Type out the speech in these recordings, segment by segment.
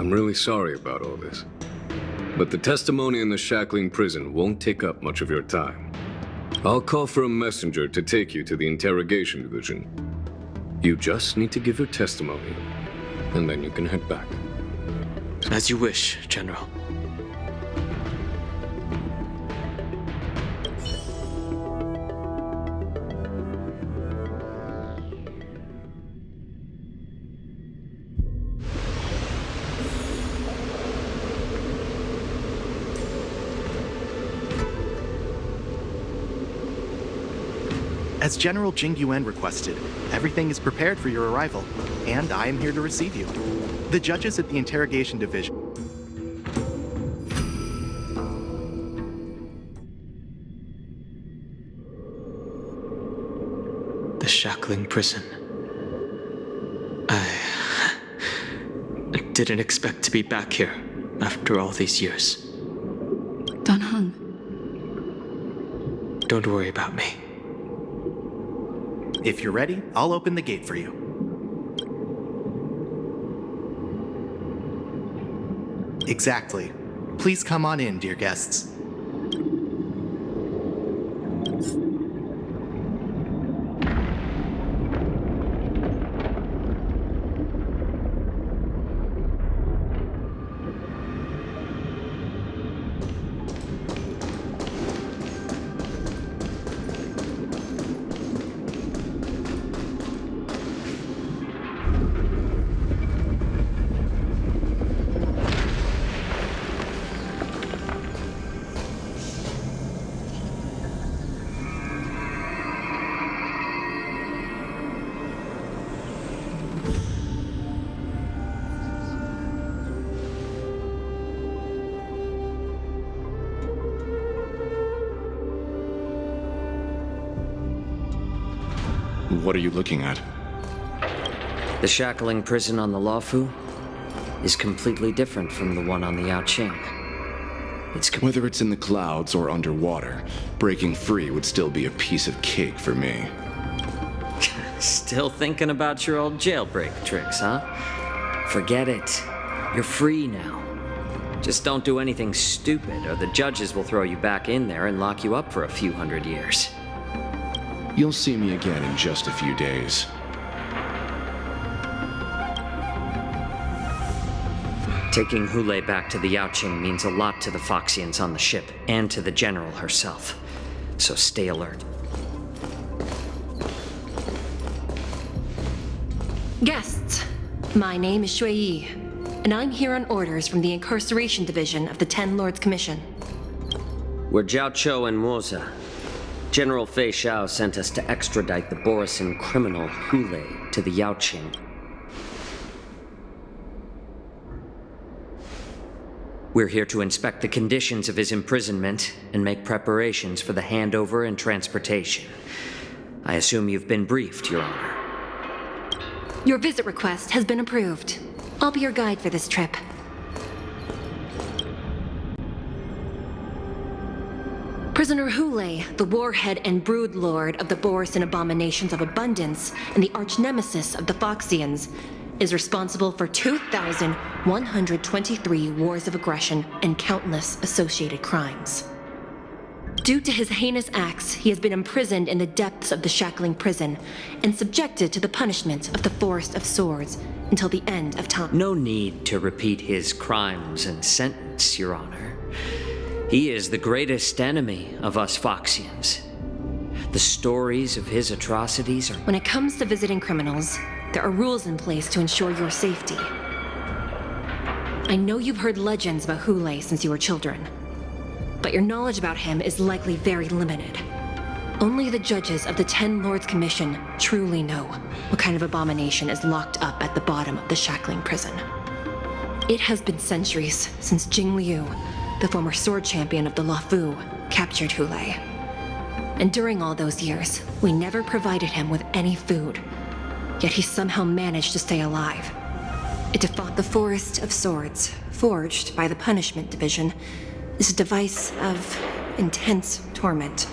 I'm really sorry about all this. But the testimony in the shackling prison won't take up much of your time. I'll call for a messenger to take you to the interrogation division. You just need to give your testimony, and then you can head back. As you wish, General. As General Jing Yuan requested, everything is prepared for your arrival, and I am here to receive you. The judges at the interrogation division. The shackling prison. I didn't expect to be back here after all these years. Don Hung. Don't worry about me. If you're ready, I'll open the gate for you. Exactly. Please come on in, dear guests. What are you looking at? The shackling prison on the Luofu is completely different from the one on the Yaoqing. Whether it's in the clouds or underwater, breaking free would still be a piece of cake for me. Still thinking about your old jailbreak tricks, huh? Forget it. You're free now. Just don't do anything stupid, or the judges will throw you back in there and lock you up for a few hundred years. You'll see me again in just a few days. Taking Hule back to the Yaoqing means a lot to the Foxians on the ship, and to the General herself. So stay alert. Guests, my name is Shui Yi, and I'm here on orders from the Incarceration Division of the Ten Lords Commission. We're Jiaoqiu and Moza. General Fei Xiao sent us to extradite the Borisin criminal Hule to the Yaoqing. We're here to inspect the conditions of his imprisonment and make preparations for the handover and transportation. I assume you've been briefed, Your Honor. Your visit request has been approved. I'll be your guide for this trip. Prisoner Hule, the warhead and brood lord of the Borisin abominations of abundance and the arch-nemesis of the Foxians, is responsible for 2,123 wars of aggression and countless associated crimes. Due to his heinous acts, he has been imprisoned in the depths of the shackling prison and subjected to the punishment of the Forest of Swords until the end of time. No need to repeat his crimes and sentence, Your Honor. He is the greatest enemy of us Foxians. The stories of his atrocities are... When it comes to visiting criminals, there are rules in place to ensure your safety. I know you've heard legends about Hule since you were children, but your knowledge about him is likely very limited. Only the judges of the Ten Lords Commission truly know what kind of abomination is locked up at the bottom of the shackling prison. It has been centuries since Jing Liu, the former sword champion of the Luofu, captured Hule. And during all those years, we never provided him with any food. Yet he somehow managed to stay alive. It to fought the Forest of Swords, forged by the Punishment Division, is a device of intense torment,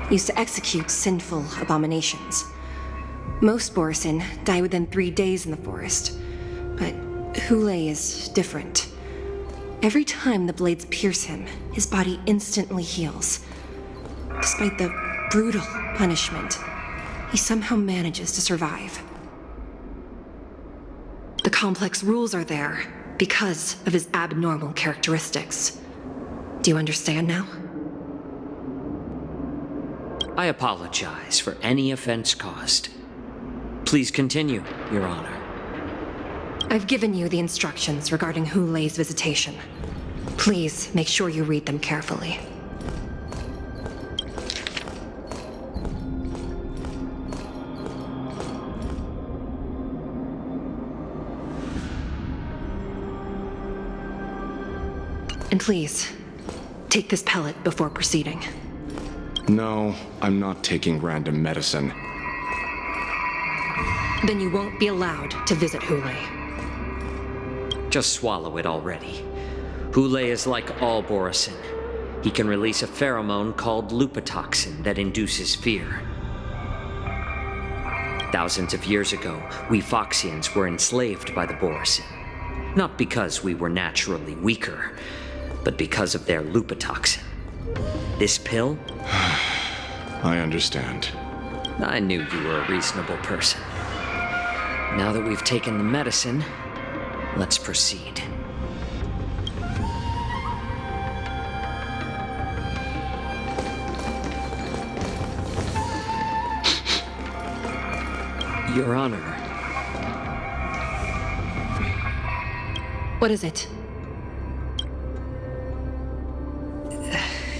used to execute sinful abominations. Most Borisin die within 3 days in the forest, but Hule is different. Every time the blades pierce him, his body instantly heals. Despite the brutal punishment, he somehow manages to survive. The complex rules are there because of his abnormal characteristics. Do you understand now? I apologize for any offense caused. Please continue, Your Honor. I've given you the instructions regarding Hule's visitation. Please make sure you read them carefully. And please, take this pellet before proceeding. No, I'm not taking random medicine. Then you won't be allowed to visit Hule. Just swallow it already. Hule is like all Borisin. He can release a pheromone called lupatoxin that induces fear. Thousands of years ago, we Foxians were enslaved by the Borisin. Not because we were naturally weaker, but because of their lupatoxin. This pill? I understand. I knew you were a reasonable person. Now that we've taken the medicine, let's proceed. Your Honor. What is it?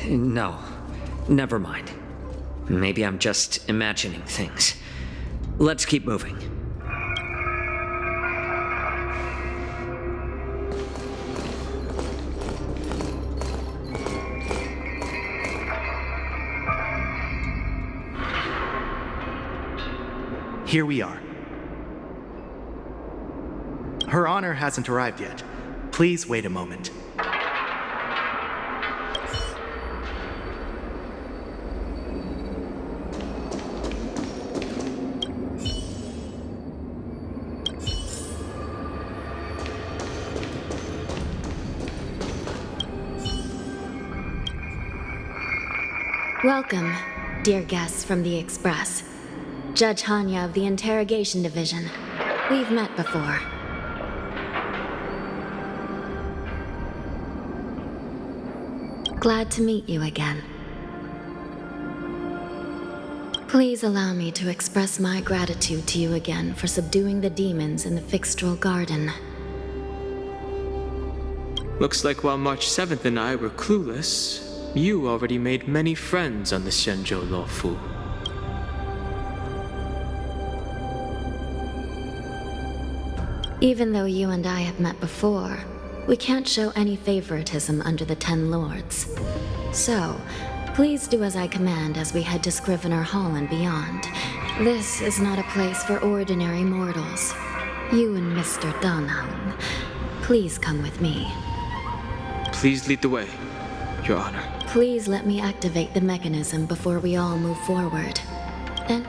No, never mind. Maybe I'm just imagining things. Let's keep moving. here we are. Her Honor hasn't arrived yet. Please wait a moment. Welcome, dear guests from the Express. Judge Hanya of the Interrogation Division. We've met before. Glad to meet you again. Please allow me to express my gratitude to you again for subduing the demons in the Fixtral Garden. Looks like while March 7th and I were clueless, you already made many friends on the Shenzhou Luofu. Even though you and I have met before, we can't show any favoritism under the Ten Lords. So, please do as I command as we head to Scrivener Hall and beyond. This is not a place for ordinary mortals. You and Mr. Danhang, please come with me. Please lead the way, Your Honor. Please let me activate the mechanism before we all move forward. Then...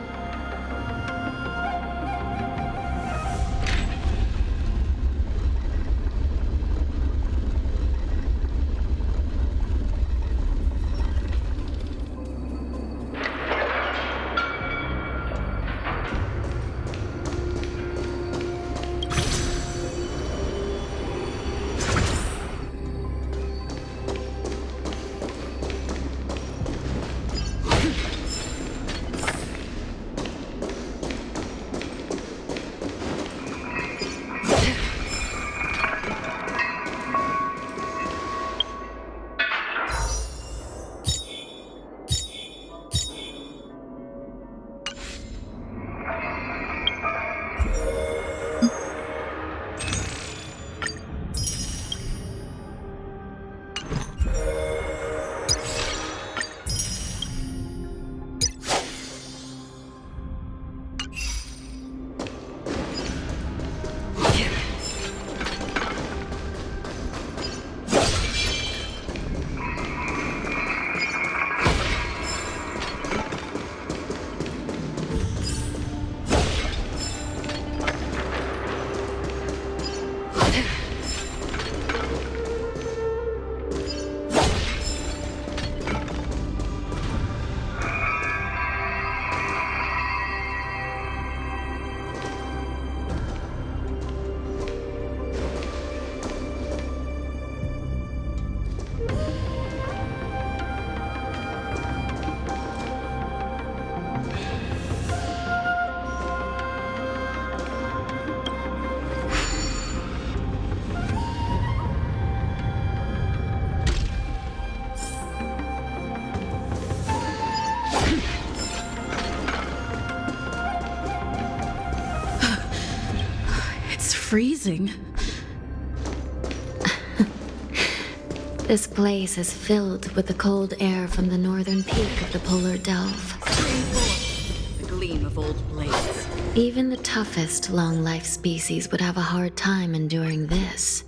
freezing. This place is filled with the cold air from the northern peak of the polar delve. The gleam of old blades. Even the toughest long-life species would have a hard time enduring this.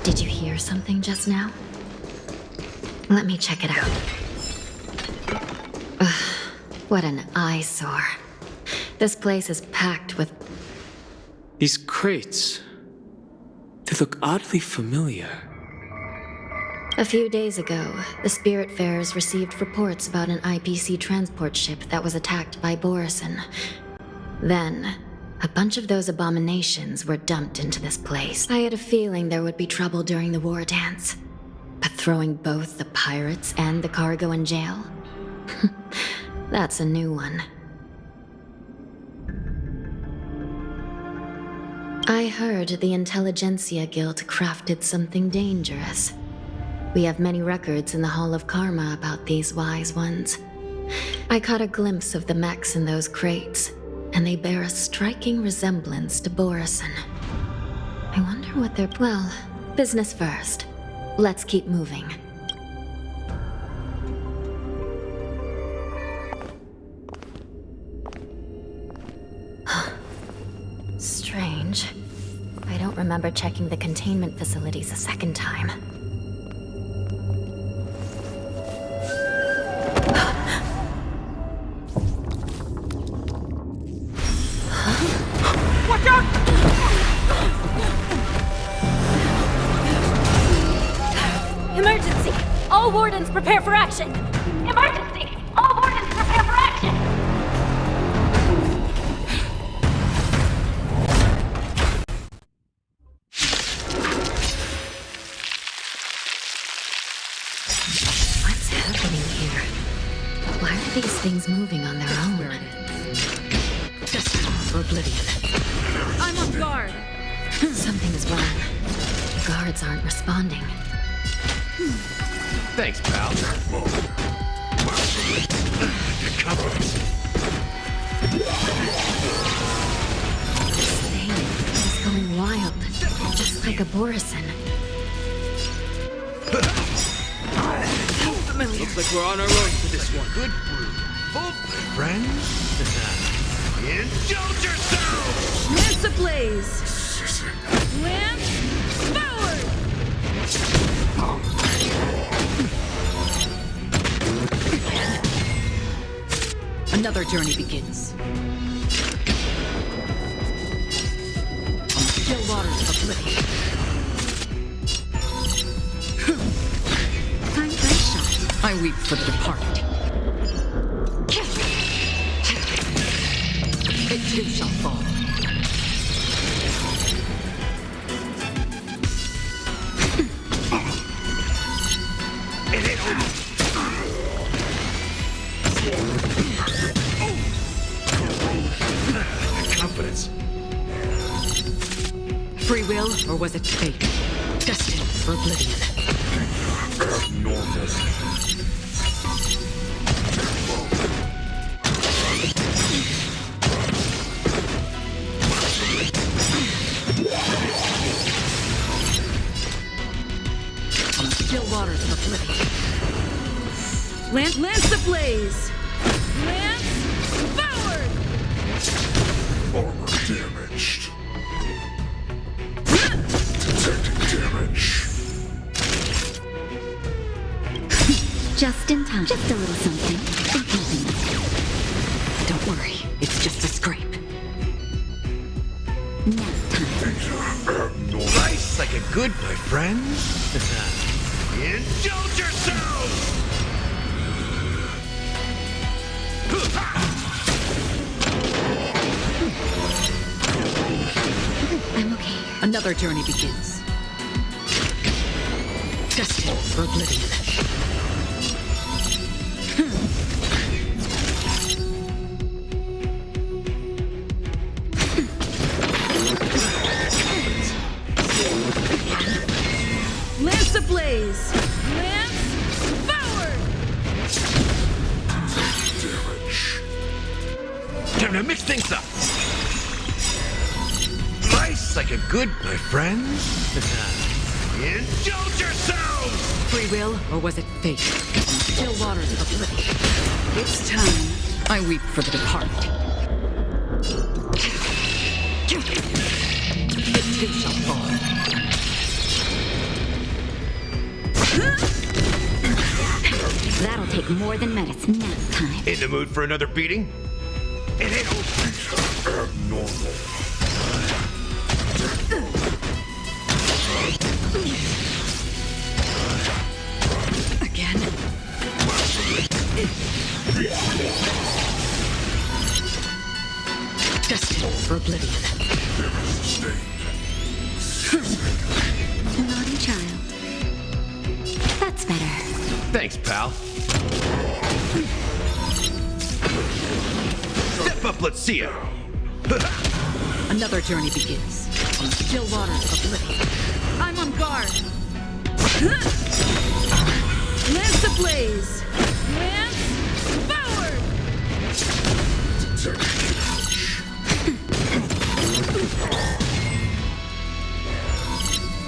Did you hear something just now? Let me check it out. Ugh, what an eyesore. This place is packed with... These crates, they look oddly familiar. A few days ago, the Spiritfarers received reports about an IPC transport ship that was attacked by Borison. Then, a bunch of those abominations were dumped into this place. I had a feeling there would be trouble during the war dance. But throwing both the pirates and the cargo in jail? That's a new one. I heard the Intelligentsia Guild crafted something dangerous. We have many records in the Hall of Karma about these wise ones. I caught a glimpse of the mechs in those crates, and they bear a striking resemblance to Borison. I wonder what they're... Well, business first. Let's keep moving. strange. I don't remember checking the containment facilities a second time. Watch out! Emergency! All wardens prepare for action! Emergency! All wardens prepare for action! What's happening here? Why are these things moving on their own? Destined for oblivion. I'm on guard. Something's wrong. The guards aren't responding. Thanks, pal. Cover us. This thing is going wild, just like a Borison. Looks like we're on our own for this one. Good brew. Both friends. Indulge yourselves! Lance ablaze! Lance forward! Another journey begins. On the still waters of oblivion. Time for a shot. I weep for the departed. It too shall fall. Confidence. Free will, or was it fate? Destined for oblivion. Abnormal. On the still waters of oblivion. Lance ablaze! Lance forward! Armor damaged. Detecting damage. Just in time. Just a little something. Don't worry, it's just a scrape. Now time. Nice like a good, my friends. Indulge yourselves! I'm okay. Another journey begins. Destined for oblivion. Lance ablaze! Lance forward! Damage. Time to mix things up. Nice like a good, my friends. Indulge yourselves! Free will, or was it fate? On the still waters of oblivion. It's time. I weep for the departed. It too shall fall. That'll take more than medicine. Now time. In the mood for another beating? It ain't Abnormal. Again. Destined for oblivion. Naughty child. That's better. Thanks, pal. Step up, let's see ya. Another journey begins. On the still waters of oblivion. I'm on guard. Lance ablaze! Lance forward!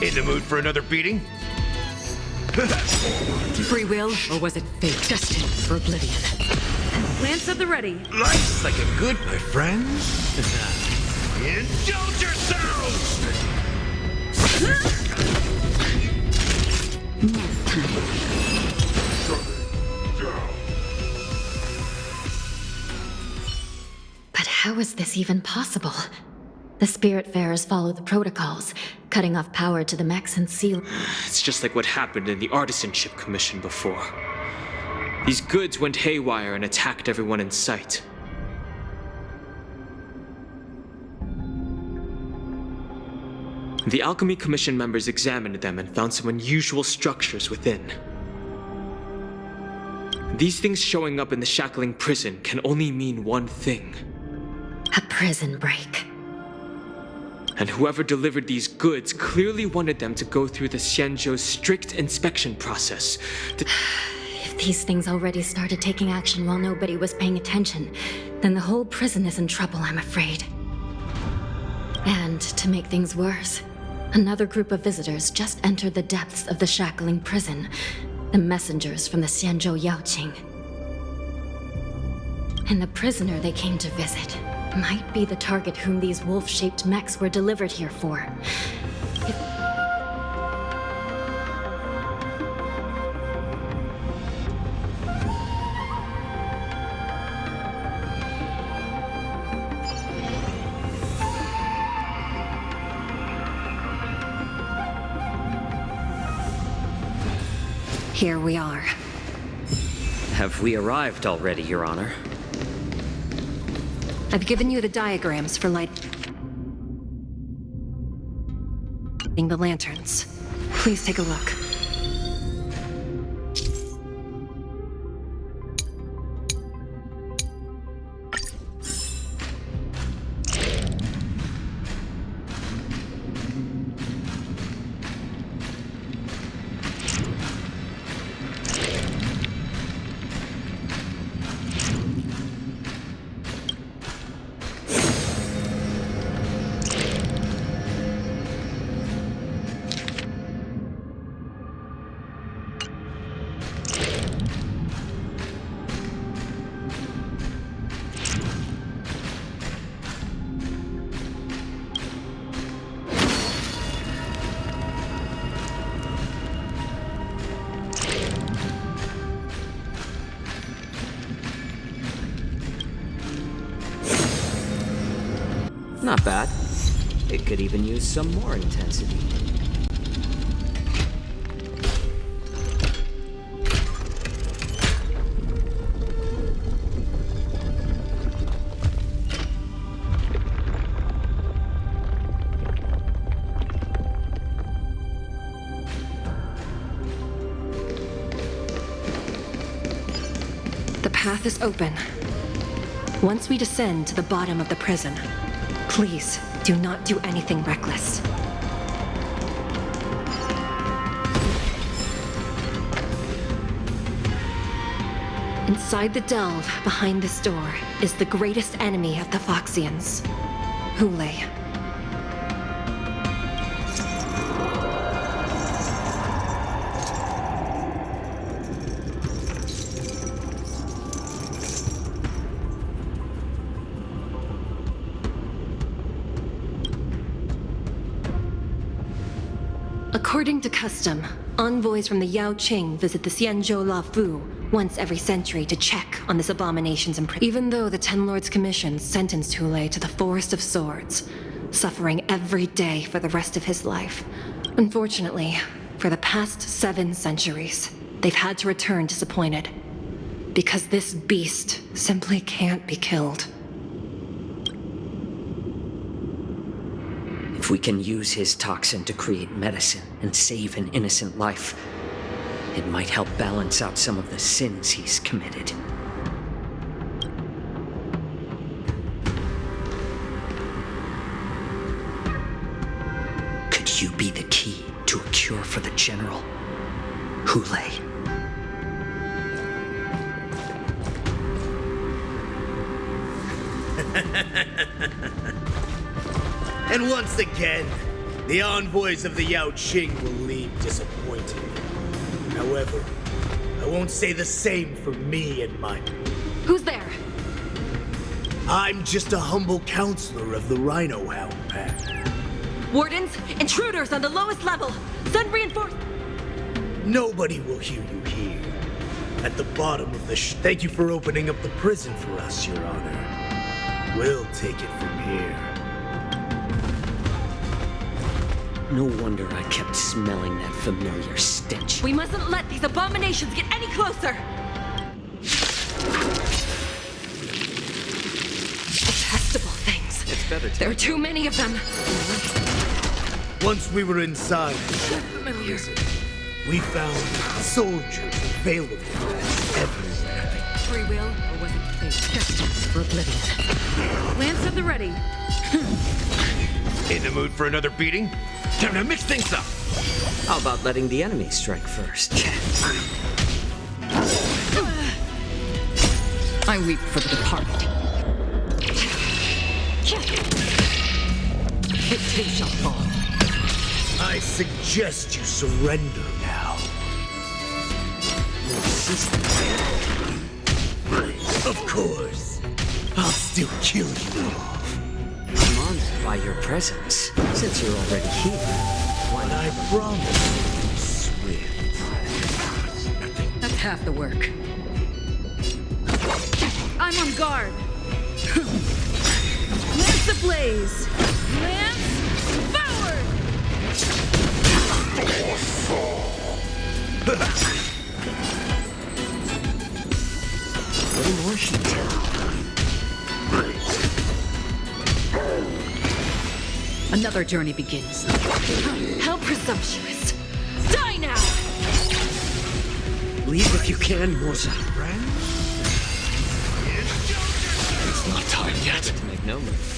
In the mood for another beating? Free will, or was it fate? Destined for oblivion. Lance at the ready. Life's like a good, my friends. Indulge yourselves! Nap time. But how is this even possible? The Spiritfarers follow the protocols, cutting off power to the mechs and seal. It's just like what happened in the Artisanship Commission before. These goods went haywire and attacked everyone in sight. The Alchemy Commission members examined them and found some unusual structures within. These things showing up in the shackling prison can only mean one thing. A prison break. And whoever delivered these goods clearly wanted them to go through the Xianzhou's strict inspection process. If these things already started taking action while nobody was paying attention, then the whole prison is in trouble, I'm afraid. And to make things worse, another group of visitors just entered the depths of the shackling prison, the messengers from the Xianzhou Yaoqing. And the prisoner they came to visit might be the target whom these wolf-shaped mechs were delivered here for. Here we are. Have we arrived already, Your Honor? I've given you the diagrams for lighting the lanterns. Please take a look. Not bad. It could even use some more intensity. The path is open. Once we descend to the bottom of the prison, please do not do anything reckless. Inside the delve, behind this door, is the greatest enemy of the Foxians, Hulei. According to custom, envoys from the Yaoqing visit the Xianzhou Lafu once every century to check on this abomination's imprisonment. Even though the Ten Lords Commission sentenced Hulei to the Forest of Swords, suffering every day for the rest of his life. Unfortunately, for the past 7 centuries, they've had to return disappointed. Because this beast simply can't be killed. If we can use his toxin to create medicine and save an innocent life, it might help balance out some of the sins he's committed. Could you be the key to a cure for the General, Hulei? And once again, the envoys of the Yaoqing will leave disappointed. However, I won't say the same for me and mine. Who's there? I'm just a humble counselor of the Rhino Hound Pack. Wardens, intruders on the lowest level. Send reinforcements. Nobody will hear you here. At the bottom of the Thank you for opening up the prison for us, Your Honor. We'll take it from here. No wonder I kept smelling that familiar stench. We mustn't let these abominations get any closer. Detestable things. It's better to... There are too many of them. Once we were inside the prison, we found soldiers available everywhere. Free will, or was it fate? Destined for oblivion. Lance at the ready. In the mood for another beating? Time to mix things up! How about letting the enemy strike first? I weep for the departed. It too shall fall. I suggest you surrender now. Of course. I'll still kill you off. I'm honored by your presence, since you're already here. What I promise you, swift. That's half the work. I'm on guard. Lance ablaze! Lance forward! What more should tell? Another journey begins. How presumptuous. Die now! Leave if you can, Moza. It's not time yet. To make no move.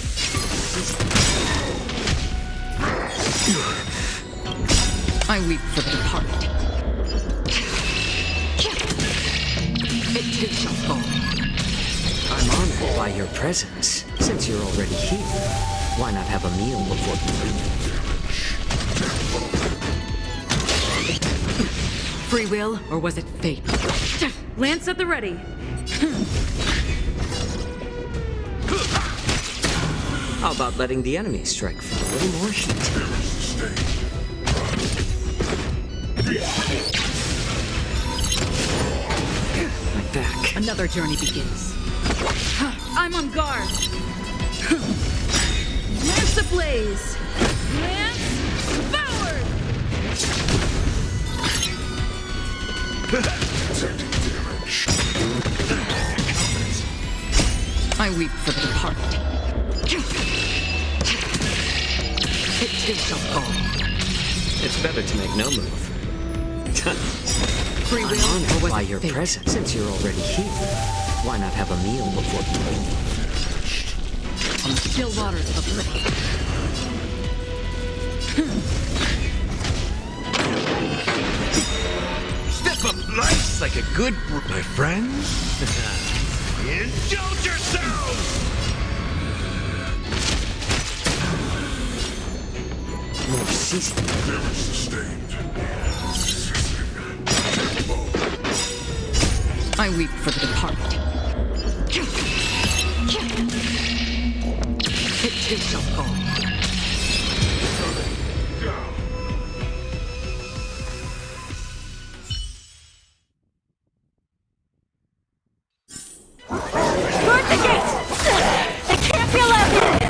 I weep for the departed. It too shall fall. I'm honored by your presence, since you're already here. Why not have a meal before you leave? Free will, or was it fate? Lance at the ready. How about letting the enemy strike for a little more heat? My back. Another journey begins. I'm on guard. Lance ablaze! Lance forward! I weep for the departed. It too shall fall. It's better to make no move. Free will, I'm or honored was by it your fate? presence, since you're already here. Why not have a meal before you leave? On the still waters of oblivion. Step up life's like a good my friends. Indulge yourselves! More seasoning. Damage sustained. I weep for the departed. It too shall fall. Guard the gate! They can't be allowed in!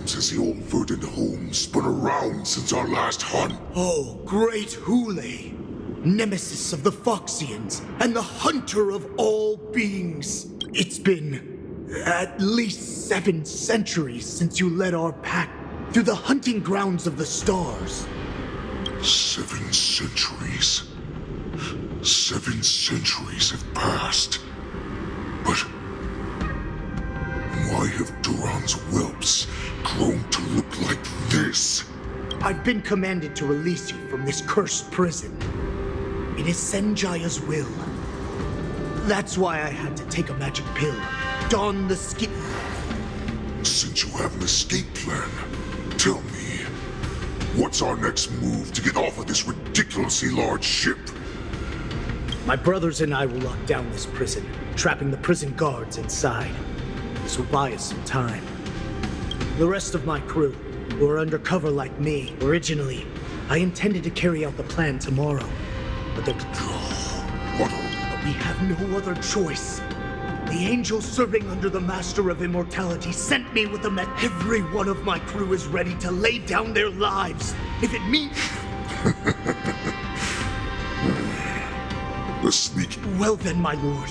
times has the old verdant home spun around since our last hunt? Oh, great Hule, nemesis of the Foxians and the hunter of all beings. It's been at least 7 centuries since you led our pack through the hunting grounds of the stars. 7 centuries. 7 centuries have passed. But why have Duran's whelps grown to look like this? I've been commanded to release you from this cursed prison. It is Senjaya's will. That's why I had to take a magic pill, don the skin. Since you have an escape plan, tell me, what's our next move to get off of this ridiculously large ship? My brothers and I will lock down this prison, trapping the prison guards inside. This will buy us some time. The rest of my crew, who are undercover like me, originally, I intended to carry out the plan tomorrow. But we have no other choice. The angel serving under the Master of Immortality sent me with a Every one of my crew is ready to lay down their lives, if it means... The sneak... Well then, my lord,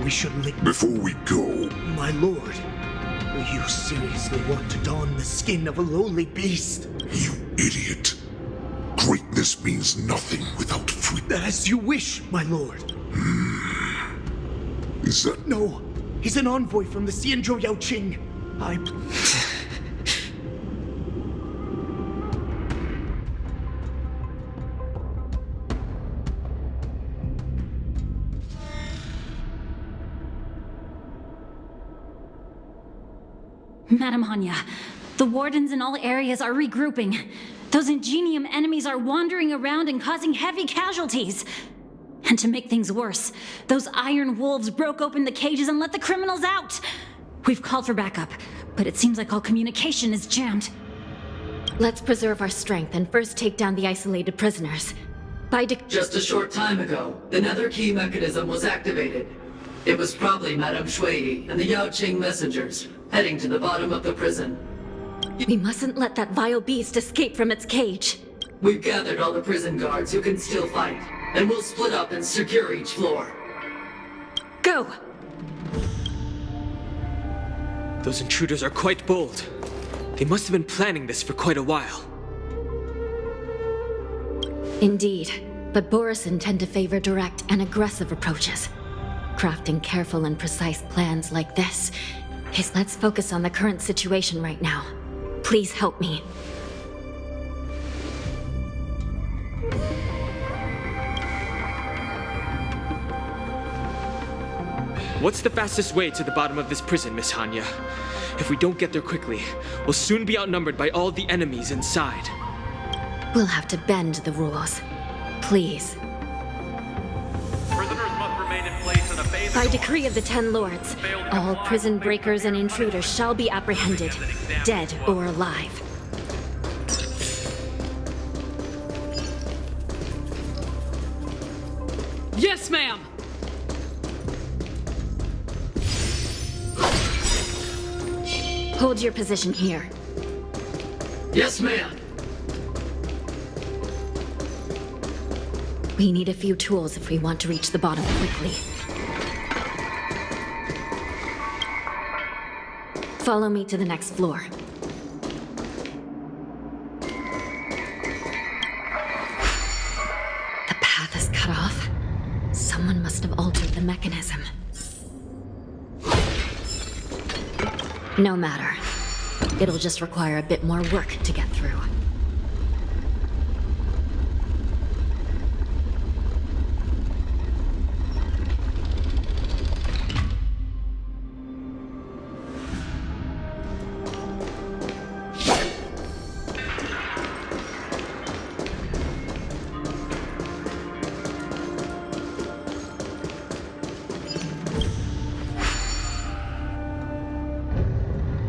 we should leave... Before we go... My lord, do you seriously want to don the skin of a lowly beast? You idiot. Greatness means nothing without freedom. As you wish, my lord. Is that... No, he's an envoy from the Xianzhou Yaoqing. Madam Hanya, the wardens in all areas are regrouping. Those Ingenium enemies are wandering around and causing heavy casualties. And to make things worse, those iron wolves broke open the cages and let the criminals out. We've called for backup, but it seems like all communication is jammed. Let's preserve our strength and first take down the isolated prisoners. Just a short time ago, the nether key mechanism was activated. It was probably Madame Shui and the Yaoqing messengers, heading to the bottom of the prison. We mustn't let that vile beast escape from its cage. We've gathered all the prison guards who can still fight, and we'll split up and secure each floor. Go! Those intruders are quite bold. They must have been planning this for quite a while. Indeed, but Borisin tend to favor direct and aggressive approaches. Crafting careful and precise plans like this is let's focus on the current situation right now. Please help me. What's the fastest way to the bottom of this prison, Miss Hanya? If we don't get there quickly, we'll soon be outnumbered by all the enemies inside. We'll have to bend the rules. Please. Prisoners must remain in place in a phase... By decree of the 10 Lords, all prison breakers and intruders shall be apprehended, dead or alive. Yes, ma'am! Hold your position here. Yes, ma'am. We need a few tools if we want to reach the bottom quickly. Follow me to the next floor. The path is cut off. Someone must have altered the mechanism. No matter. It'll just require a bit more work to get through.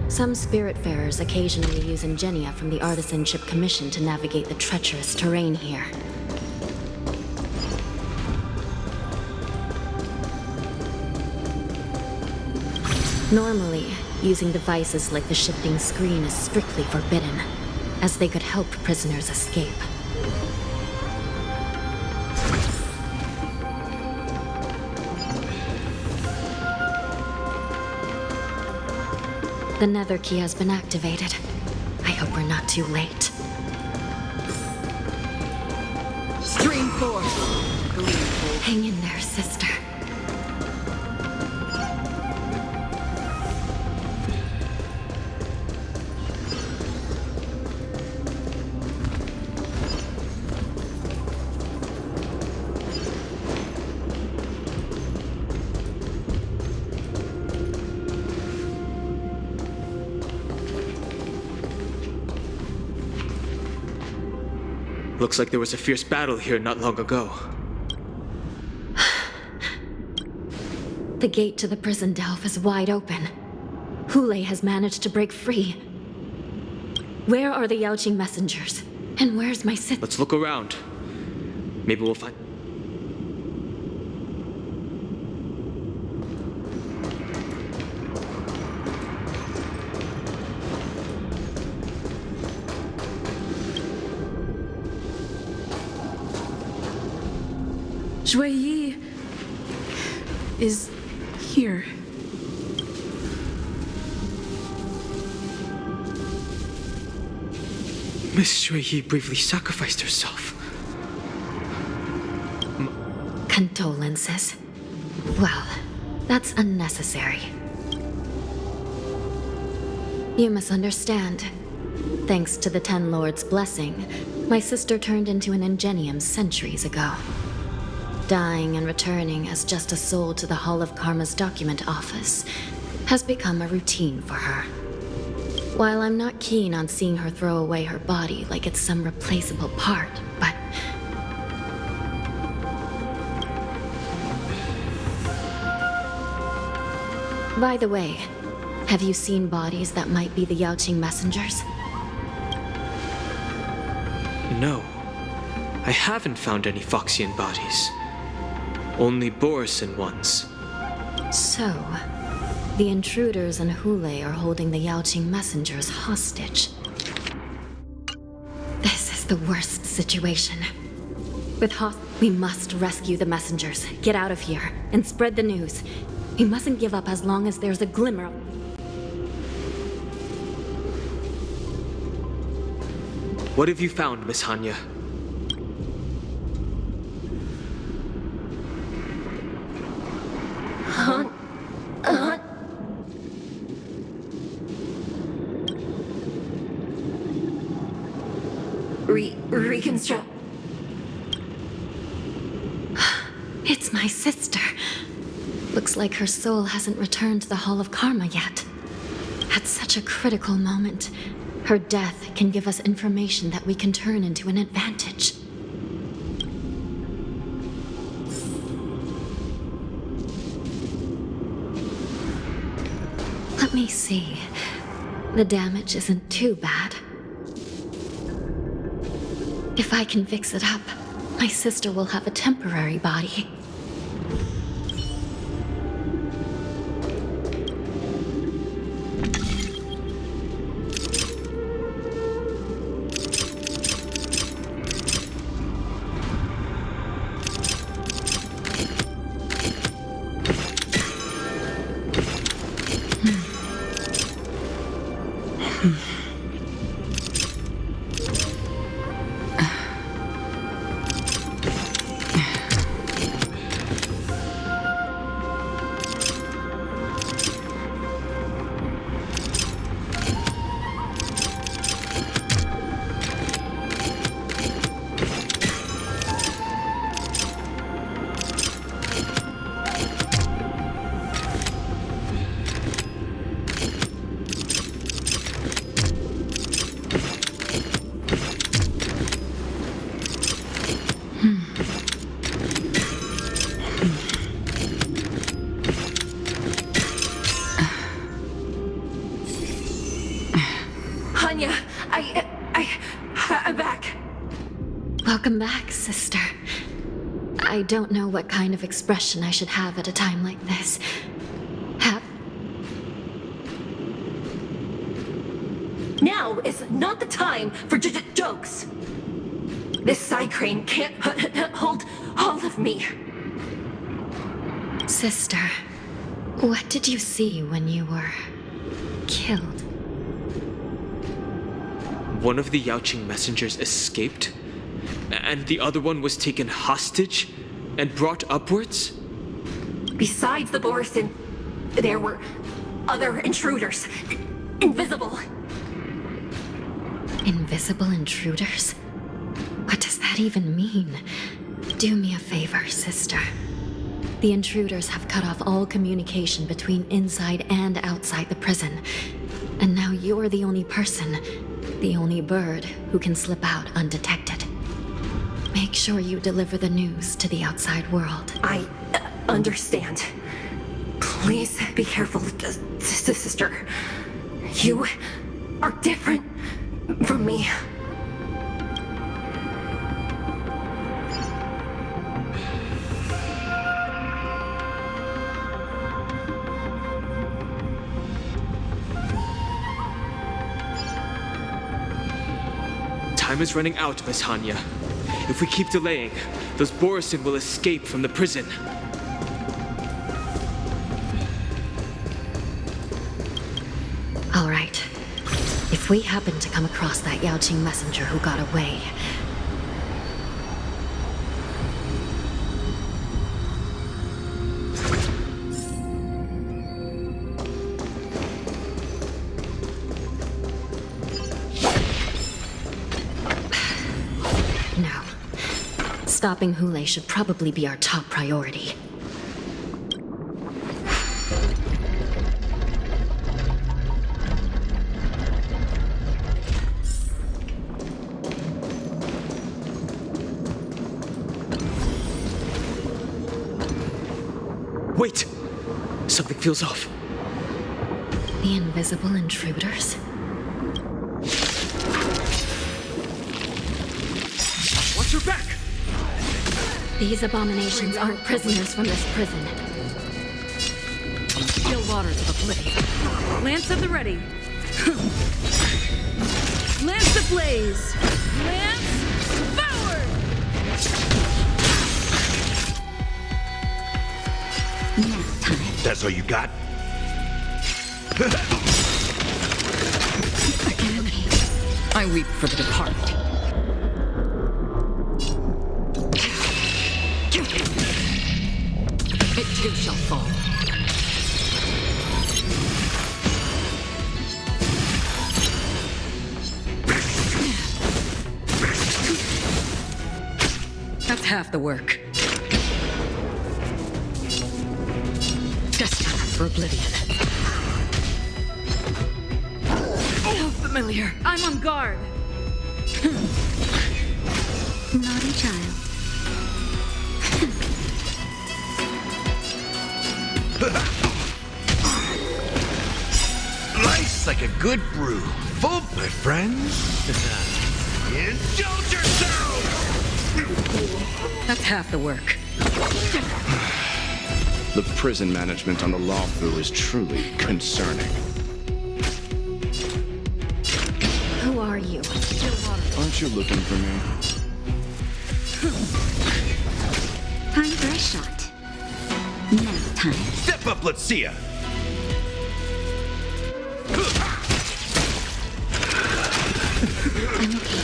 Some Spiritfarers occasionally use ingenia from the Artisanship Commission to navigate the treacherous terrain here. Normally, using devices like the shifting screen is strictly forbidden, as they could help prisoners escape. The nether key has been activated. I hope we're not too late. Stream force. Hang in there, sister. Looks like there was a fierce battle here not long ago. The gate to the prison delve is wide open. Hule has managed to break free. Where are the Yaoqing messengers? And where's my sister? Let's look around. Maybe we'll find... Zhuyi is here. Miss Zhuyi bravely sacrificed herself. Condolences. Well, that's unnecessary. You must understand. Thanks to the Ten Lords' blessing, my sister turned into an Ingenium centuries ago. Dying and returning as just a soul to the Hall of Karma's document office has become a routine for her. While I'm not keen on seeing her throw away her body like it's some replaceable part, but... By the way, have you seen bodies that might be the Yaoqing messengers? No. I haven't found any Foxian bodies. Only Borisan ones. So, the intruders and Hule are holding the Yaoqing messengers hostage. This is the worst situation. With we must rescue the messengers, get out of here, and spread the news. We mustn't give up as long as there's a glimmer of... What have you found, Miss Hanya? Reconstruct. It's my sister. Looks like her soul hasn't returned to the Hall of Karma yet. At such a critical moment, her death can give us information that we can turn into an advantage. Let me see. The damage isn't too bad. If I can fix it up, my sister will have a temporary body. I'm back. Welcome back, sister. I don't know what kind of expression I should have at a time like this. Now is not the time for jokes. This side crane can't hold all of me. Sister, what did you see when you were killed? One of the Yaoqing messengers escaped, and the other one was taken hostage and brought upwards? Besides the Borison, there were other intruders. Invisible. Invisible intruders? What does that even mean? Do me a favor, sister. The intruders have cut off all communication between inside and outside the prison. And now you're the only person, the only bird, who can slip out undetected. Make sure you deliver the news to the outside world. I understand. Please be careful, sister. You are different from me. Time is running out, Miss Hanya. If we keep delaying, those Borison will escape from the prison. All right. If we happen to come across that Yaoqing messenger who got away... No. Stopping Hulei should probably be our top priority. Wait! Something feels off. The invisible intruders? Watch your back! These abominations aren't prisoners from this prison. Still waters of oblivion. Lance at the ready. Lance ablaze! Lance forward! Now time. That's all you got? Again, I weep for the departed. It too shall fall. That's half the work. Destined for oblivion. So familiar. I'm on guard. Naughty child. Life's like a good brew. Full, my friends. Indulge yourselves! That's half the work. The prison management on the Lawfu is truly concerning. Who are you? Aren't you looking for me? Time for a shot. Now time. Step up, let's see ya. I'm okay.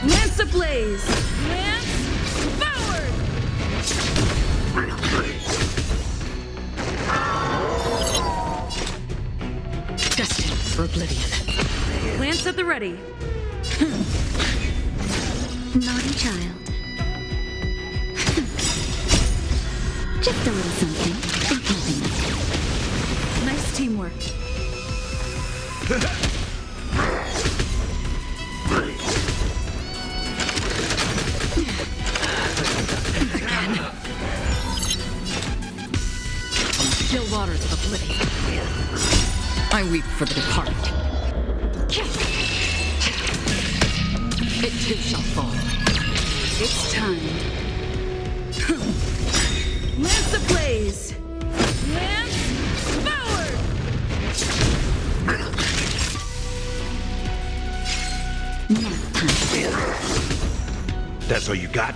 Lance ablaze! Lance forward! Destined for oblivion. Lance at the ready. Naughty child. Just a little something. In keeping. Nice teamwork. Still waters of oblivion. I weep for the departed. It too shall fall. It's time. Lance ablaze! Lance forward! That's all you got?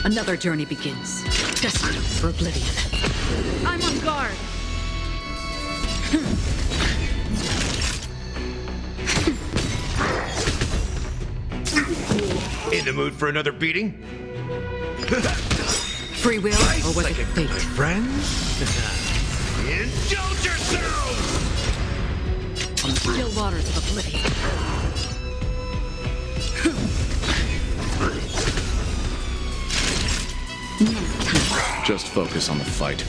Another journey begins. Destined for oblivion. I'm on guard. In the mood for another beating? Free will, or was it fate? My friends? Indulge yourselves! On the still waters of oblivion. Just focus on the fight.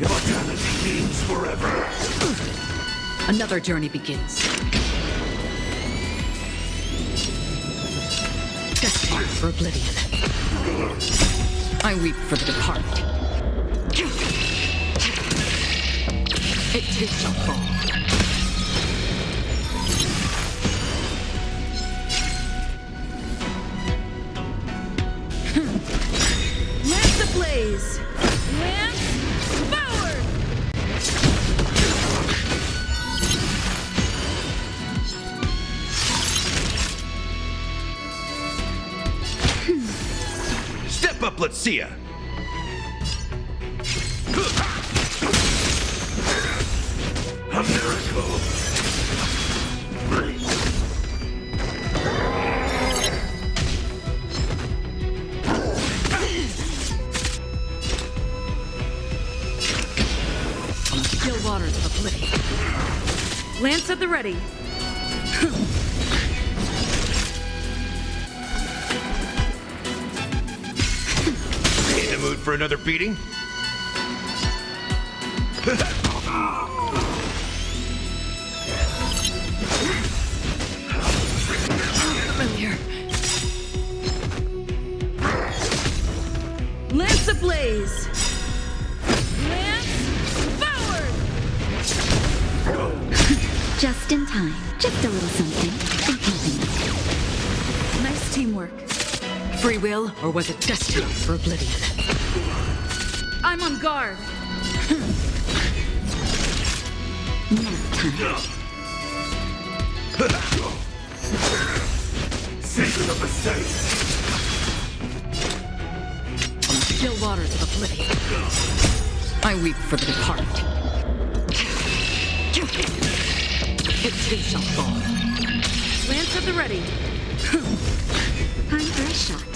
Immortality means forever. Another journey begins. Destined for oblivion. I weep for the departed. It too shall fall. Lance ablaze! Lance forward! Step up, let's see ya! A miracle. Still waters of oblivion. Lance at the ready. In the mood for another beating? Familiar. Lance ablaze! Lance forward! Just in time. Just a little something. In keeping. Nice teamwork. Free will, or was it destined for oblivion? I'm on guard. Secret of the saints. On the still waters of oblivion. I weep for the departed. It too shall fall. Lance at the ready. Time for a shot.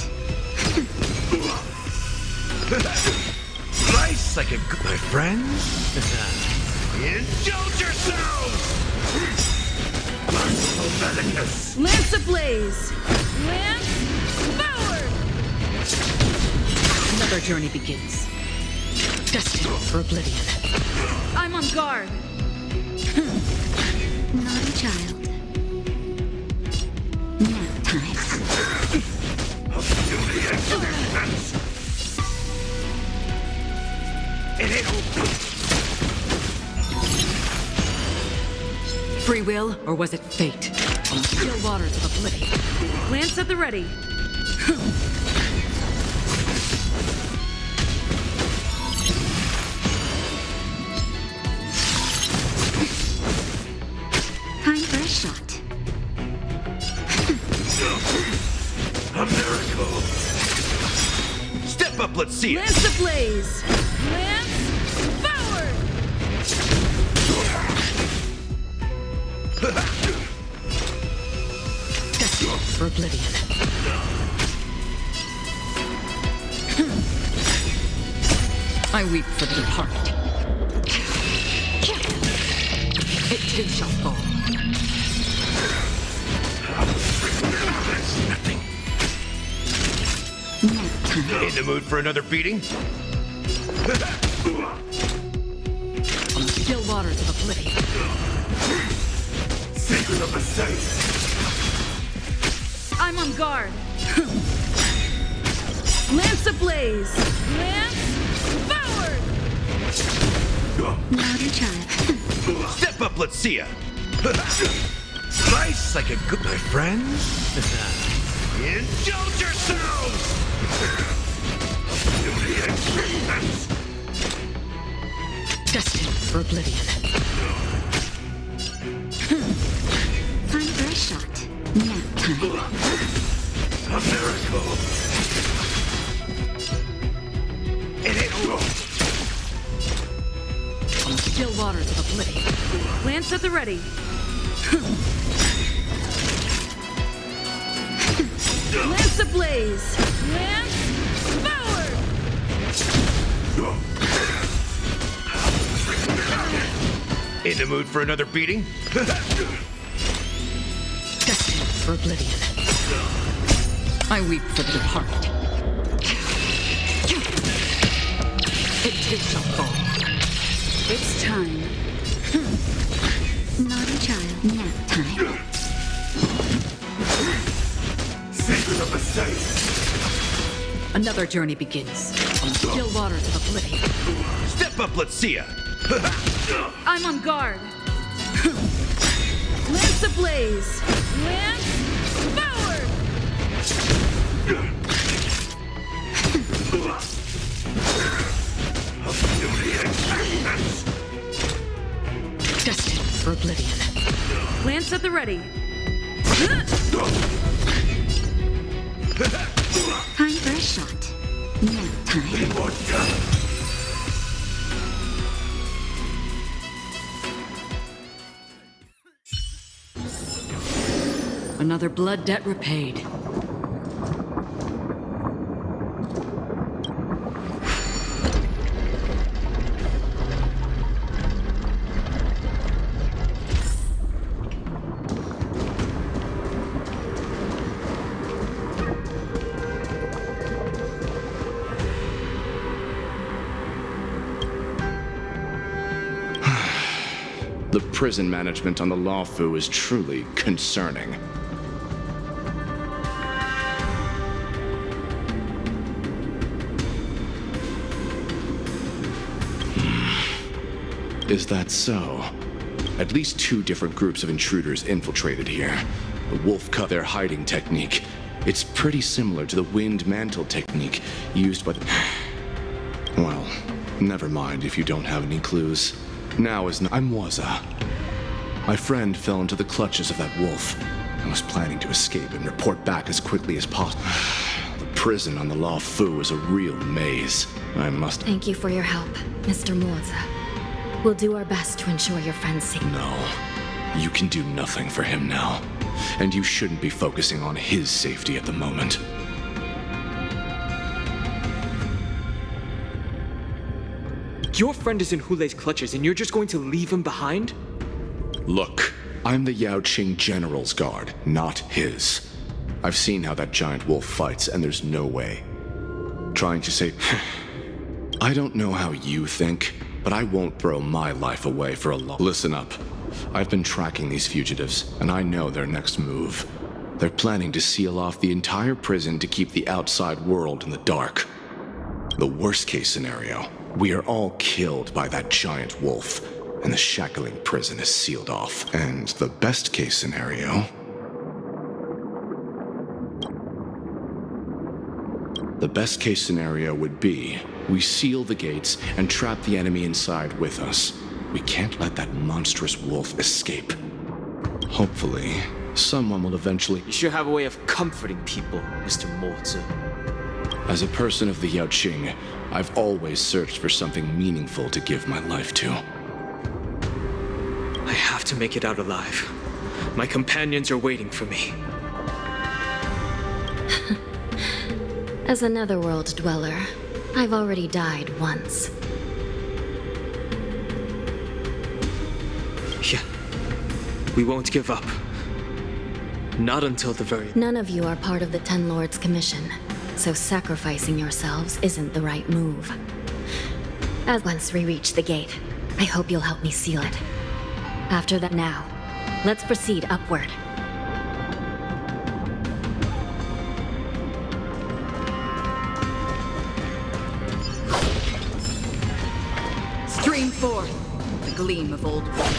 Nice like a good... My friends? Indulge yourselves! Lance ablaze! Lance forward! Another journey begins. Destined for oblivion. I'm on guard. Naughty child. Nap time. Free will, or was it fate? On the still waters of oblivion. Lance at the ready. Time for a shot. A miracle. Step up, let's see it! Lance ablaze! Lance forward! Destined for oblivion. I weep for the departed. It too shall fall. Nothing. Nap time. In the mood for another beating? On the still waters of oblivion. Secret of the saints. I'm on guard. Lance ablaze! Lance forward! Naughty child. Step up, let's see ya! Nice like a good... My friends? Indulge yourselves! Destined for oblivion. Time for a shot. Nap time. A miracle! On the still waters of oblivion. Lance at the ready. Lance ablaze! Lance forward! In the mood for another beating? Destined for oblivion. I weep for the departed. It too shall fall. It's time. Naughty child. Nap time. Secret of the safe! Another journey begins. On the still waters of oblivion. Step up, let's see ya! I'm on guard. Lance ablaze! Lance forward! Destined for oblivion. Lance at the ready. Time for a shot. Nap time. Another blood debt repaid. The prison management on the Lawfu is truly concerning. Is that so? At least 2 different groups of intruders infiltrated here. The wolf cut their hiding technique. It's pretty similar to the wind mantle technique used by the... Well, never mind if you don't have any clues. Now is I'm Waza. My friend fell into the clutches of that wolf. I was planning to escape and report back as quickly as possible. The prison on the Lawfu is a real maze. I must... Thank you for your help, Mr. Moza. We'll do our best to ensure your friend's safety. No. You can do nothing for him now. And you shouldn't be focusing on his safety at the moment. Your friend is in Hulei's clutches and you're just going to leave him behind? Look, I'm the Yaoqing General's guard, not his. I've seen how that giant wolf fights, and there's no way. Trying to say... I don't know how you think, but I won't throw my life away for a long... Listen up. I've been tracking these fugitives, and I know their next move. They're planning to seal off the entire prison to keep the outside world in the dark. The worst-case scenario, we are all killed by that giant wolf, and the shackling prison is sealed off. And the best-case scenario... The best-case scenario would be we seal the gates and trap the enemy inside with us. We can't let that monstrous wolf escape. Hopefully, someone will eventually... You sure have a way of comforting people, Mr. Moza. As a person of the Yaoqing, I've always searched for something meaningful to give my life to. I have to make it out alive. My companions are waiting for me. As a netherworld dweller, I've already died once. Yeah. We won't give up. Not until the very... None of you are part of the Ten Lords' commission, so sacrificing yourselves isn't the right move. As once we reach the gate, I hope you'll help me seal it. After that, now, let's proceed upward. Stream forth, the gleam of old water.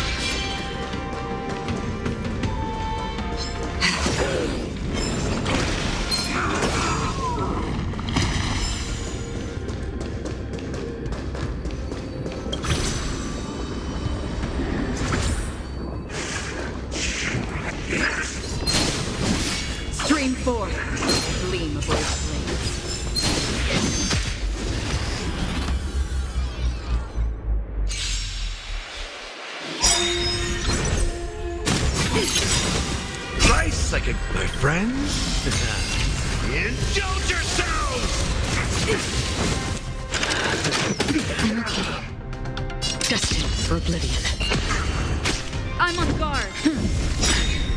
gleam of old flames. Rice second, my friends. Indulge yourselves! I'm okay. Destined for oblivion. I'm on guard.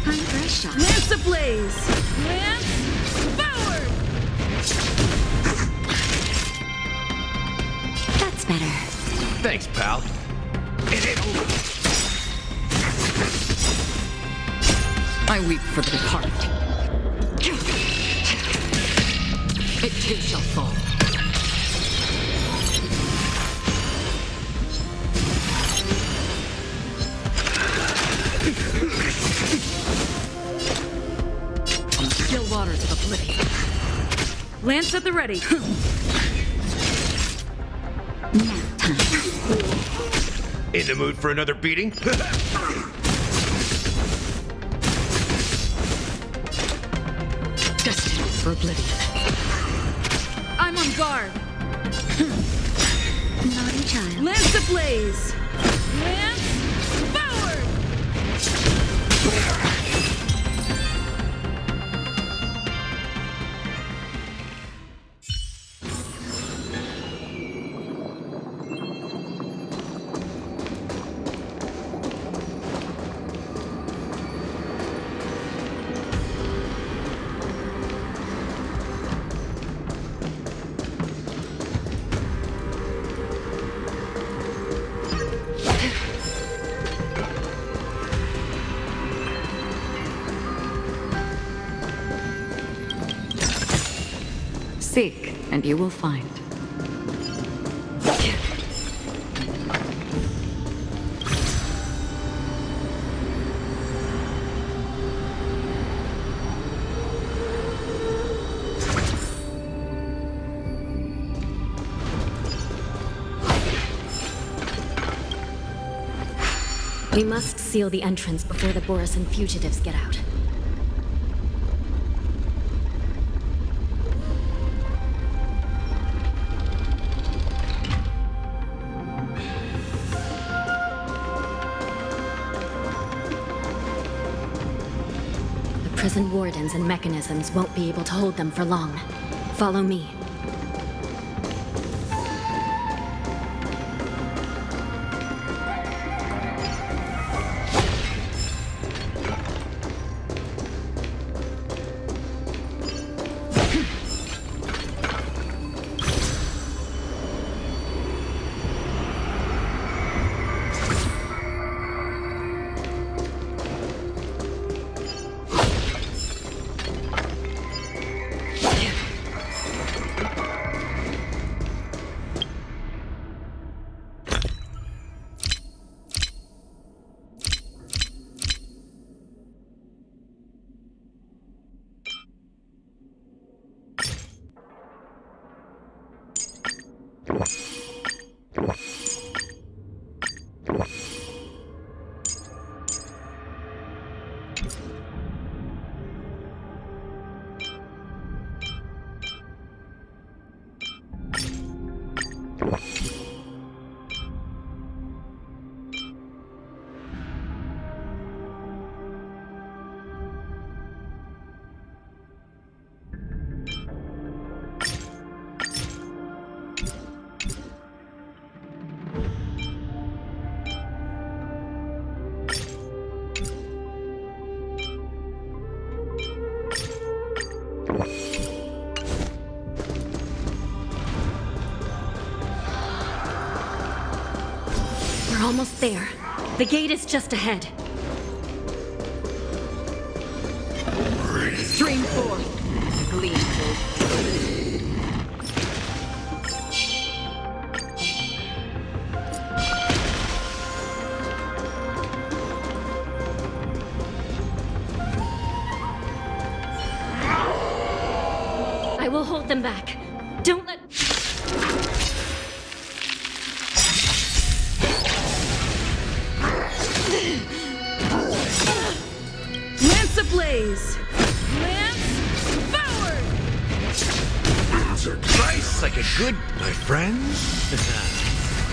I'm fresh shot. Lance ablaze! Lance forward! That's better. Thanks, pal. It ain't over. I weep for the departed. It too shall fall. On the still waters of oblivion. Lance at the ready. Nap time. In the mood for another beating? Destined for oblivion. I'm on guard. Naughty child. Lance ablaze! Lance forward! Seek, and you will find. We must seal the entrance before the Borisan fugitives get out. The prison wardens and mechanisms won't be able to hold them for long. Follow me. We're almost there. The gate is just ahead. Stream forth, gleamful. I will hold them back. Don't let... Lance ablaze! Lance forward! Life's like a good, my friends.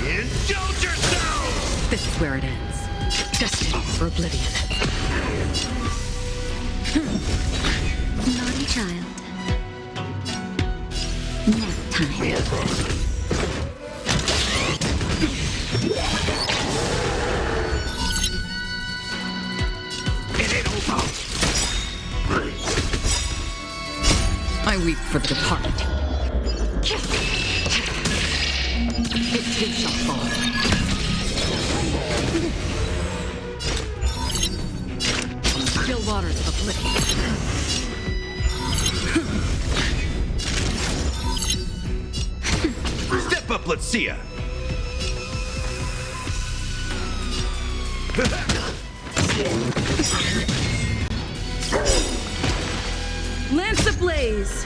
Indulge yourselves! This is where it ends. Destined for oblivion. Naughty child. Nap time. It ain't over. I weep for the departed. It too shall fall. Still waters of oblivion. Step up, let's see ya. Lance ablaze!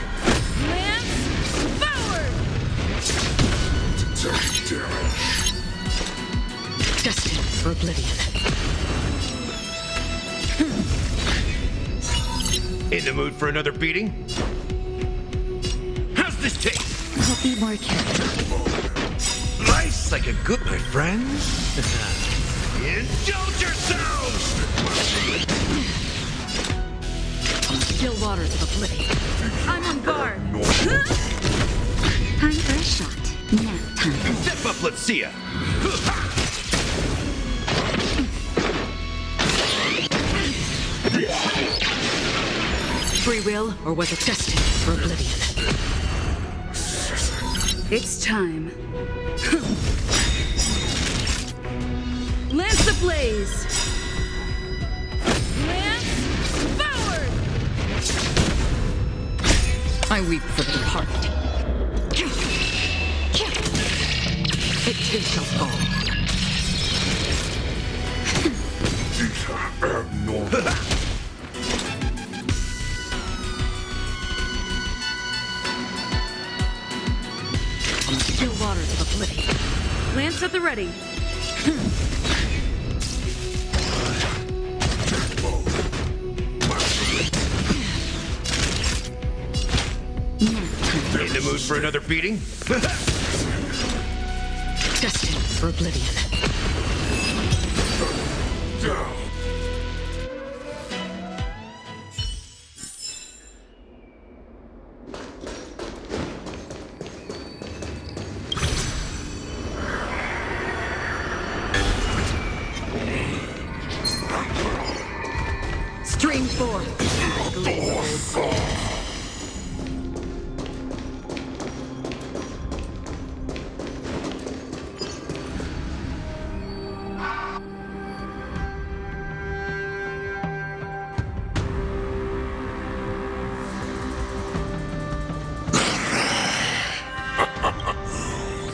Lance forward! Destined for oblivion. In the mood for another beating? How's this taste? I'll be more careful. Life's like a good, my friends. Indulge yourselves! Still waters of oblivion. I'm on guard. Time for a shot. Nap time. Step up, let's see ya. Free will, or was it destined for oblivion? It's time. Lance ablaze! Lance forward! I weep for the departed. It too shall fall. These are abnormal. Still waters of oblivion. Lance at the ready. In the mood for another beating? Destined for oblivion. Stream forth.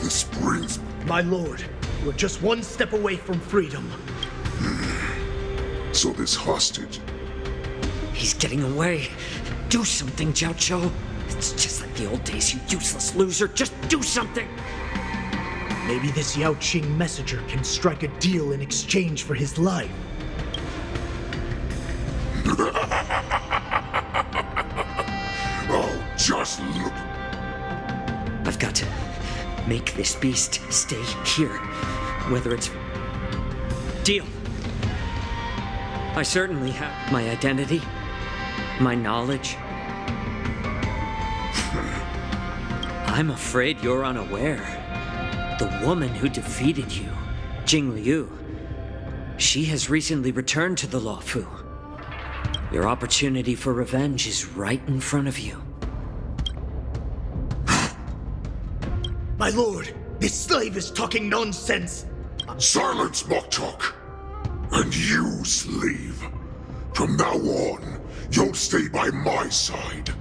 This brings... My lord, we're just one step away from freedom. So this hostage... He's getting away. Do something, Jiao. It's just like the old days, you useless loser. Just do something! Maybe this Yao Qing messenger can strike a deal in exchange for his life. Oh, just look. I've got to make this beast stay here. Whether it's... Deal. I certainly have my identity, my knowledge. I'm afraid you're unaware. The woman who defeated you, Jing Liu, she has recently returned to the Luofu. Your opportunity for revenge is right in front of you. My lord, this slave is talking nonsense. Silence, Mokchok. And you, slave. From now on, you'll stay by my side.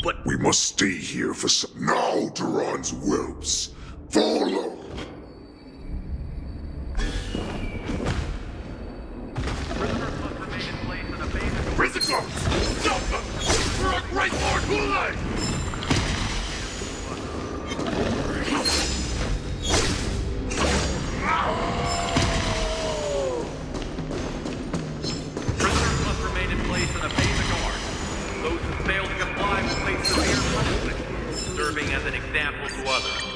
But we must stay here for some... Now, Duran's whelps. Follow! Prison guards! Stop them! We're on Great Lord Hulai! Prisoners must remain in place and obey the guard. Those who fail to comply will example to others.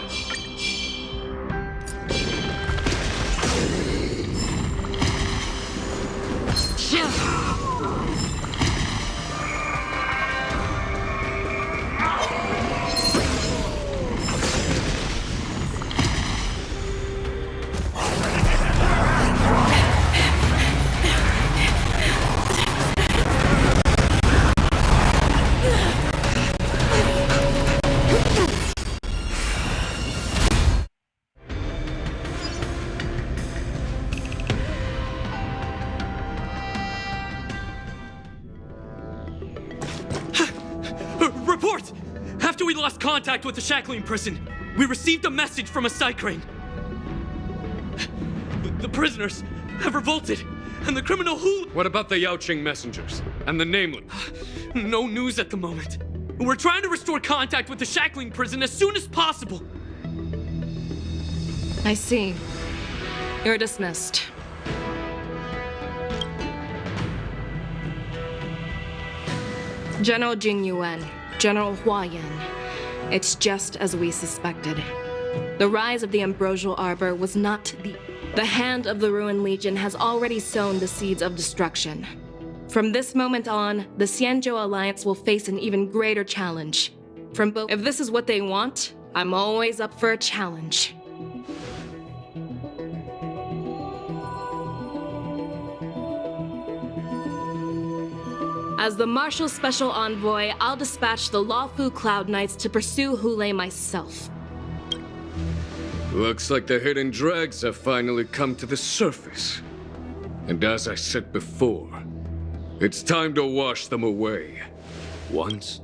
Report! After we lost contact with the shackling prison, we received a message from a Psycrane. The prisoners have revolted, and the criminal who... What about the Yaoqing messengers and the Nameless? No news at the moment. We're trying to restore contact with the shackling prison as soon as possible. I see. You're dismissed. General Jing Yuan, General Hua Yan. It's just as we suspected. The rise of the Ambrosial Arbor was not the hand of the Ruined Legion has already sown the seeds of destruction. From this moment on, the Xianzhou Alliance will face an even greater challenge. From both. If this is what they want, I'm always up for a challenge. As the Marshal Special Envoy, I'll dispatch the Lawfu Cloud Knights to pursue Hulei myself. Looks like the hidden dregs have finally come to the surface. And as I said before, it's time to wash them away. Once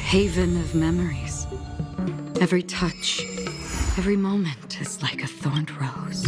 Haven of memories. Every touch, every moment is like a thorned rose.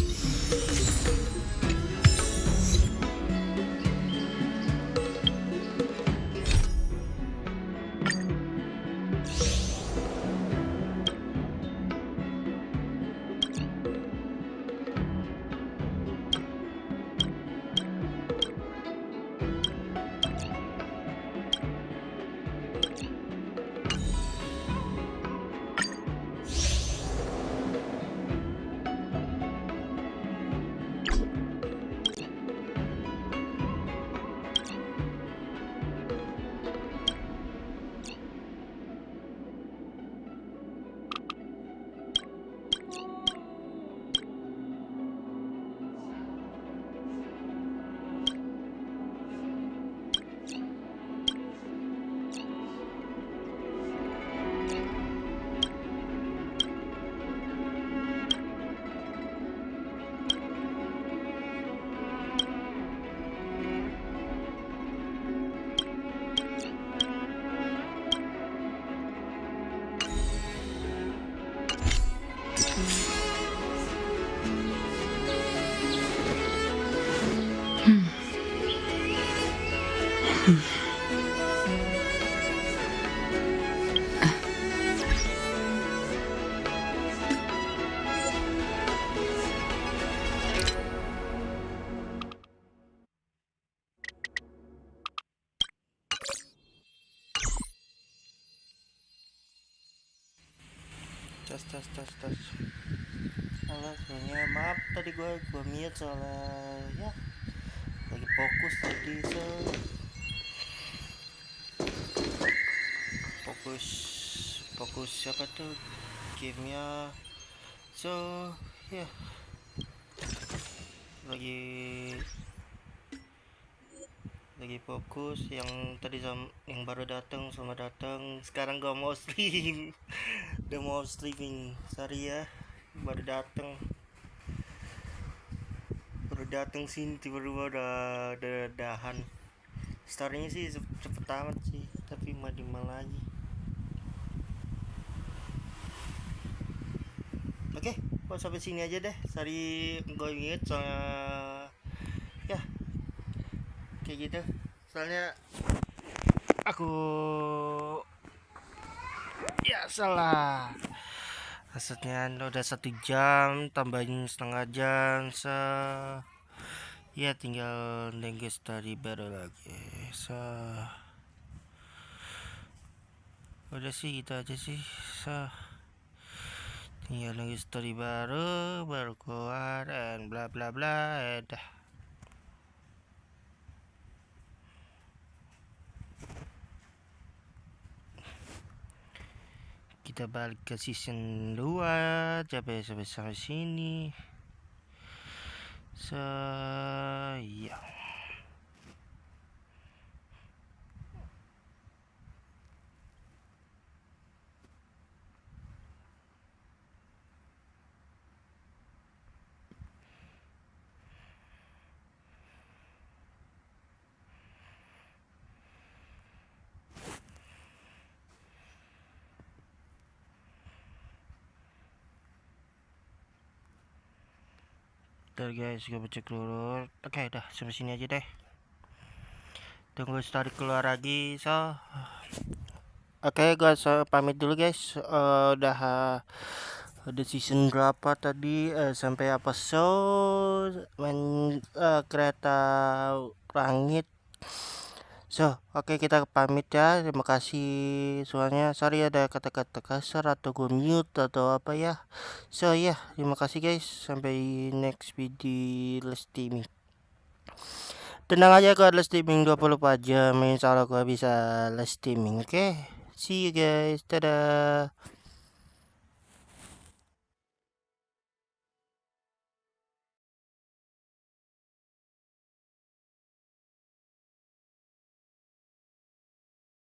tes. Halo semuanya, maaf tadi gua mute soalnya ya lagi fokus tadi fokus siapa tuh gamenya ya lagi fokus yang tadi yang baru datang, selamat datang. Sekarang gua mau stream. Udah mau streaming. Sorry ya, baru datang. Baru datang sini tiba-tiba udah dahan. Storynya sih cepet amat sih, tapi madimal lagi. Oke, kok sampai sini aja deh. Sorry gue inget soalnya ya kayak gitu. Soalnya aku ya salah. Maksudnya udah 1 jam, tambahin setengah jam, ya tinggal nunggu story baru lagi. Udah sih gitu aja sih. Tinggal nunggu story baru keluar dan bla bla bla. Dah. Kita balik ke season 2 sampai sini. Ya. Bentar guys, gue cek dulu. Oke, dah sampai sini aja deh. Tunggu story keluar lagi. Oke, gue pamit dulu guys. Udah season berapa tadi? Sampai episode kereta langit. Oke, kita pamit ya. Terima kasih. Soalnya sorry ada kata-kata kasar atau gue mute atau apa ya. Ya, terima kasih guys. Sampai next video live streaming. Tenang aja, gue live streaming 24 jam. Insya Allah gue bisa live streaming. Oke, see you guys. Dadah.